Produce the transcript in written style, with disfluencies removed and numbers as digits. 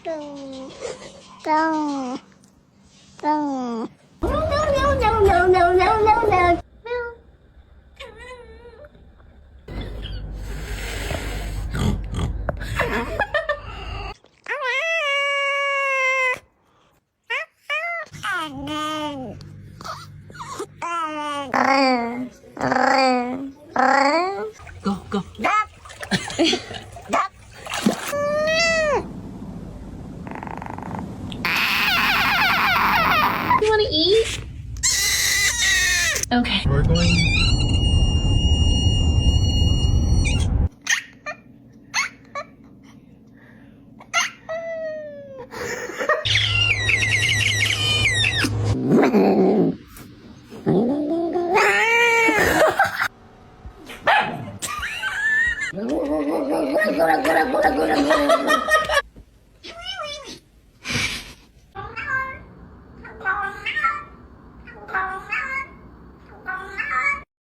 Dong. Dong. No, no, no, no, no, no, no, no, no. Go, go. Duck. Duck. You want to eat? Okay. We're going